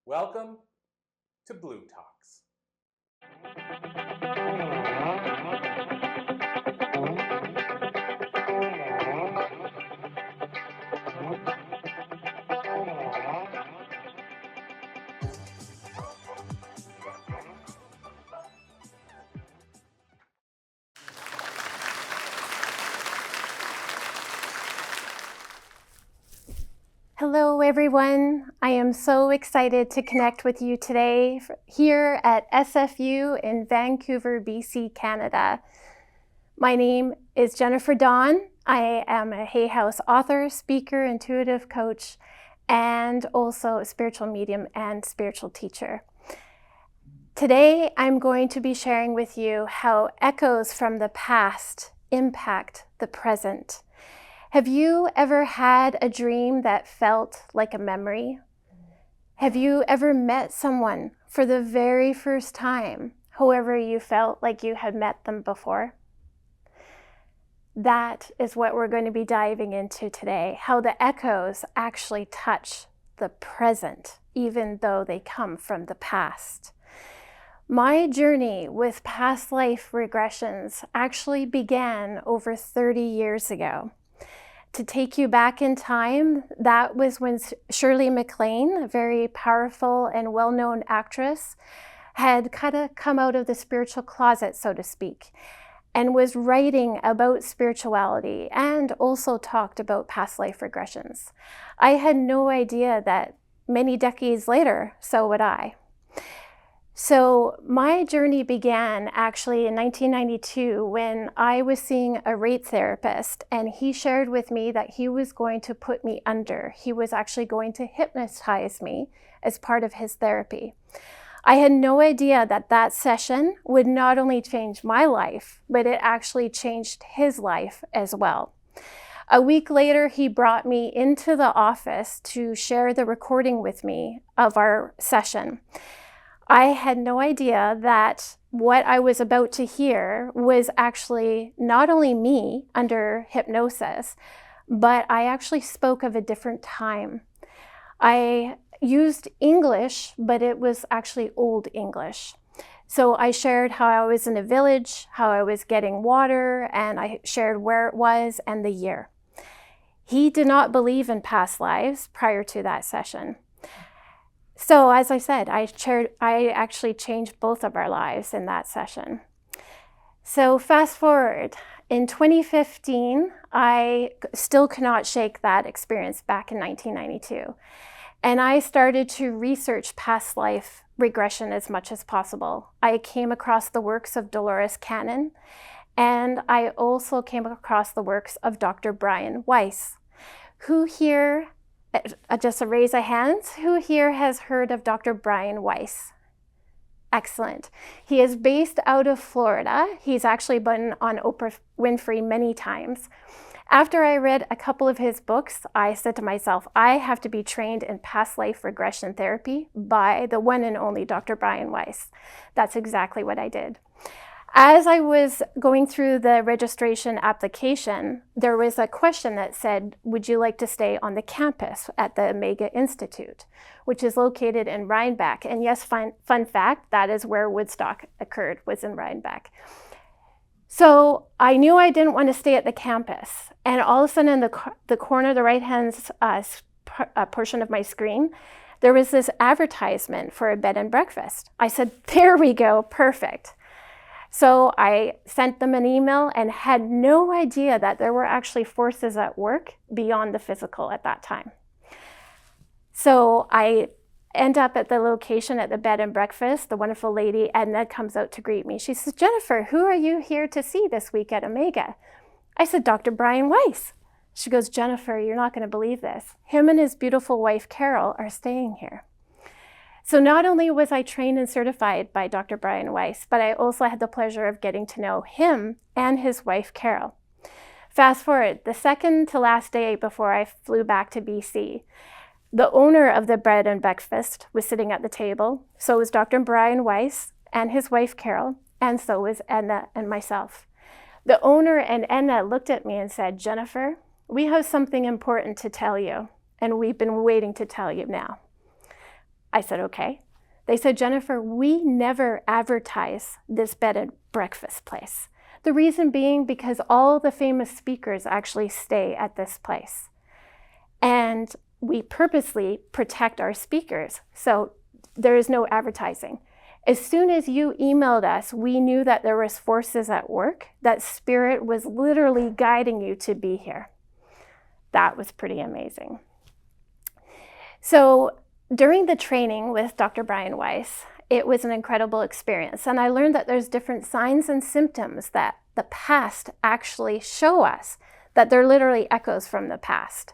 Welcome to Blue Talks. Hello everyone, I am so excited to connect with you today here at SFU in Vancouver, BC, Canada. My name is Jennifer Dawn. I am a Hay House author, speaker, intuitive coach, and also a spiritual medium and spiritual teacher. Today I'm going to be sharing with you how echoes from the past impact the present. Have you ever had a dream that felt like a memory? Have you ever met someone for the very first time, however you felt like you had met them before? That is what we're going to be diving into today, how the echoes actually touch the present, even though they come from the past. My journey with past life regressions actually began over 30 years ago. To take you back in time, that was when Shirley MacLaine, a very powerful and well-known actress, had kind of come out of the spiritual closet, so to speak, and was writing about spirituality and also talked about past life regressions. I had no idea that many decades later, so would I. So my journey began actually in 1992 when I was seeing a rate therapist, and he shared with me that he was going to put me under. He was actually going to hypnotize me as part of his therapy. I had no idea that that session would not only change my life, but it actually changed his life as well. A week later, he brought me into the office to share the recording with me of our session. I had no idea that what I was about to hear was actually not only me under hypnosis, but I actually spoke of a different time. I used English, but it was actually Old English. So I shared how I was in a village, how I was getting water, and I shared where it was and the year. He did not believe in past lives prior to that session. So as I said, I actually changed both of our lives in that session. So fast forward, in 2015, I still could not shake that experience back in 1992. And I started to research past life regression as much as possible. I came across the works of Dolores Cannon, and I also came across the works of Dr. Brian Weiss. Who here, just a raise of hands, who here has heard of Dr. Brian Weiss? Excellent. He is based out of Florida. He's actually been on Oprah Winfrey many times. After I read a couple of his books, I said to myself, I have to be trained in past life regression therapy by the one and only Dr. Brian Weiss. That's exactly what I did. As I was going through the registration application, there was a question that said, would you like to stay on the campus at the Omega Institute, which is located in Rhinebeck? And yes, fun fact, that is where Woodstock occurred, was in Rhinebeck. So I knew I didn't want to stay at the campus. And all of a sudden in the corner, the right-hand portion of my screen, there was this advertisement for a bed and breakfast. I said, there we go, perfect. So I sent them an email and had no idea that there were actually forces at work beyond the physical at that time. So I end up at the location at the bed and breakfast. The wonderful lady, Edna, comes out to greet me. She says, Jennifer, who are you here to see this week at Omega? I said, Dr. Brian Weiss. She goes, Jennifer, you're not going to believe this. Him and his beautiful wife, Carol, are staying here. So not only was I trained and certified by Dr. Brian Weiss, but I also had the pleasure of getting to know him and his wife, Carol. Fast forward, the second to last day before I flew back to BC, the owner of the bed and breakfast was sitting at the table. So was Dr. Brian Weiss and his wife, Carol, and so was Edna and myself. The owner and Edna looked at me and said, Jennifer, we have something important to tell you, and we've been waiting to tell you now. I said, okay. They said, Jennifer, we never advertise this bed and breakfast place. The reason being because all the famous speakers actually stay at this place. And we purposely protect our speakers. So there is no advertising. As soon as you emailed us, we knew that there was forces at work, that spirit was literally guiding you to be here. That was pretty amazing. So during the training with Dr. Brian Weiss, it was an incredible experience. And I learned that there's different signs and symptoms that the past actually show us, that they're literally echoes from the past.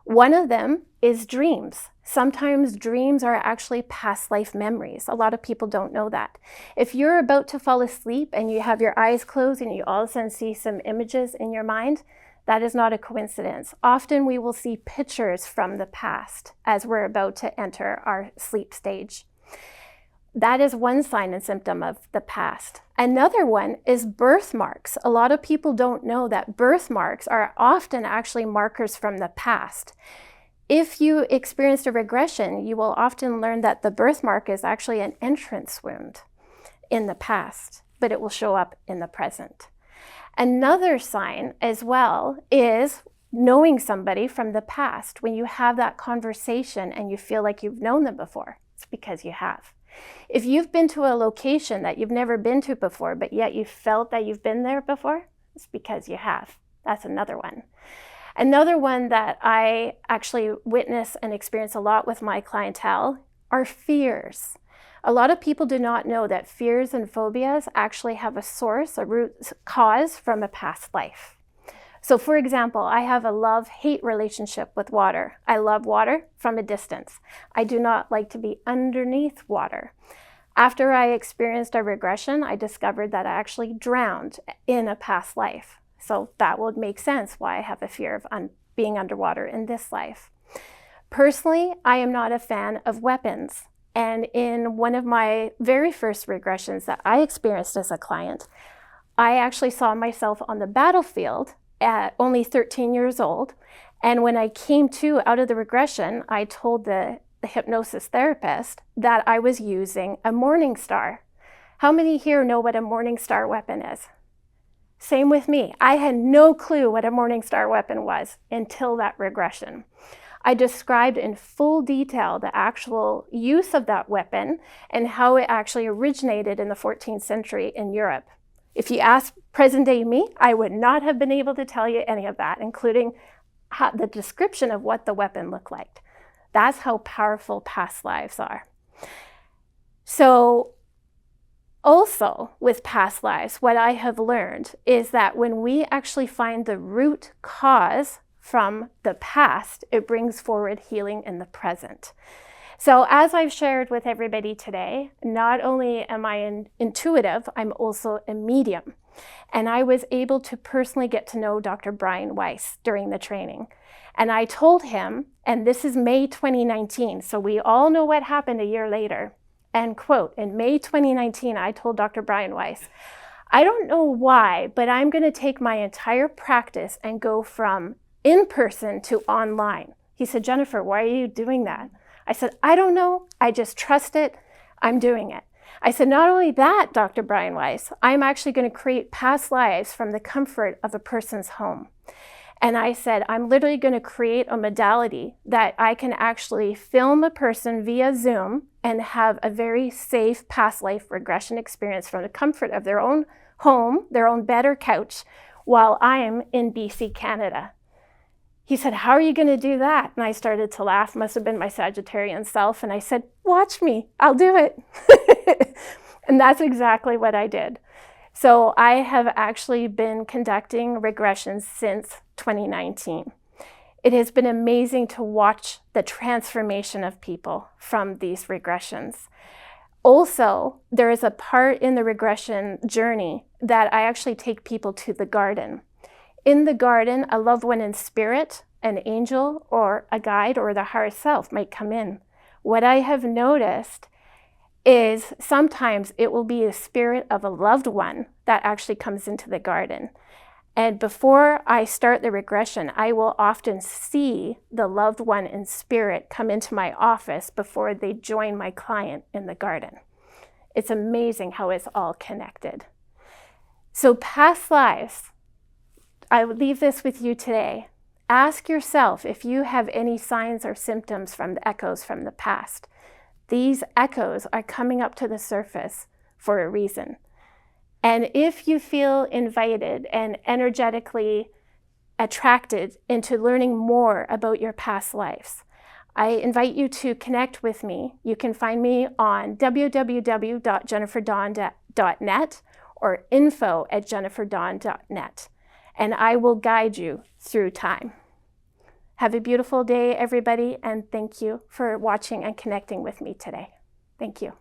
One of them is dreams. Sometimes dreams are actually past life memories. A lot of people don't know that. If you're about to fall asleep and you have your eyes closed and you all of a sudden see some images in your mind, that is not a coincidence. Often we will see pictures from the past as we're about to enter our sleep stage. That is one sign and symptom of the past. Another one is birthmarks. A lot of people don't know that birthmarks are often actually markers from the past. If you experienced a regression, you will often learn that the birthmark is actually an entrance wound in the past, but it will show up in the present. Another sign as well is knowing somebody from the past. When you have that conversation and you feel like you've known them before, it's because you have. If you've been to a location that you've never been to before, but yet you felt that you've been there before, it's because you have. That's another one. Another one that I actually witness and experience a lot with my clientele are fears. A lot of people do not know that fears and phobias actually have a source, a root cause from a past life. So for example, I have a love-hate relationship with water. I love water from a distance. I do not like to be underneath water. After I experienced a regression, I discovered that I actually drowned in a past life. So that would make sense why I have a fear of being underwater in this life. Personally, I am not a fan of weapons. And in one of my very first regressions that I experienced as a client, I actually saw myself on the battlefield at only 13 years old. And when I came to out of the regression, I told the hypnosis therapist that I was using a morning star. How many here know what a morning star weapon is? Same with me. I had no clue what a morning star weapon was until that regression. I described in full detail the actual use of that weapon and how it actually originated in the 14th century in Europe. If you ask present day me, I would not have been able to tell you any of that, including the description of what the weapon looked like. That's how powerful past lives are. So also with past lives, what I have learned is that when we actually find the root cause from the past, it brings forward healing in the present. So as I've shared with everybody today, not only am I intuitive, I'm also a medium. And I was able to personally get to know Dr. Brian Weiss during the training. And I told him, and this is May 2019, so we all know what happened a year later. And quote, in May 2019, I told Dr. Brian Weiss, I don't know why, but I'm going to take my entire practice and go from in-person to online. He said, Jennifer, why are you doing that? I said, I don't know. I just trust it. I'm doing it. I said, not only that, Dr. Brian Weiss, I'm actually going to create past lives from the comfort of a person's home. And I said, I'm literally going to create a modality that I can actually film a person via Zoom and have a very safe past life regression experience from the comfort of their own home, their own bed or couch, while I'm in BC, Canada. He said, how are you going to do that? And I started to laugh, must have been my Sagittarian self. And I said, watch me, I'll do it. And that's exactly what I did. So I have actually been conducting regressions since 2019. It has been amazing to watch the transformation of people from these regressions. Also, there is a part in the regression journey that I actually take people to the garden. In the garden, a loved one in spirit, an angel or a guide or the higher self might come in. What I have noticed is sometimes it will be a spirit of a loved one that actually comes into the garden. And before I start the regression, I will often see the loved one in spirit come into my office before they join my client in the garden. It's amazing how it's all connected. So past lives, I would leave this with you today. Ask yourself if you have any signs or symptoms from the echoes from the past. These echoes are coming up to the surface for a reason. And if you feel invited and energetically attracted into learning more about your past lives, I invite you to connect with me. You can find me on www.jenniferdawn.net or info@jenniferdawn.net, and I will guide you through time. Have a beautiful day, everybody, and thank you for watching and connecting with me today. Thank you.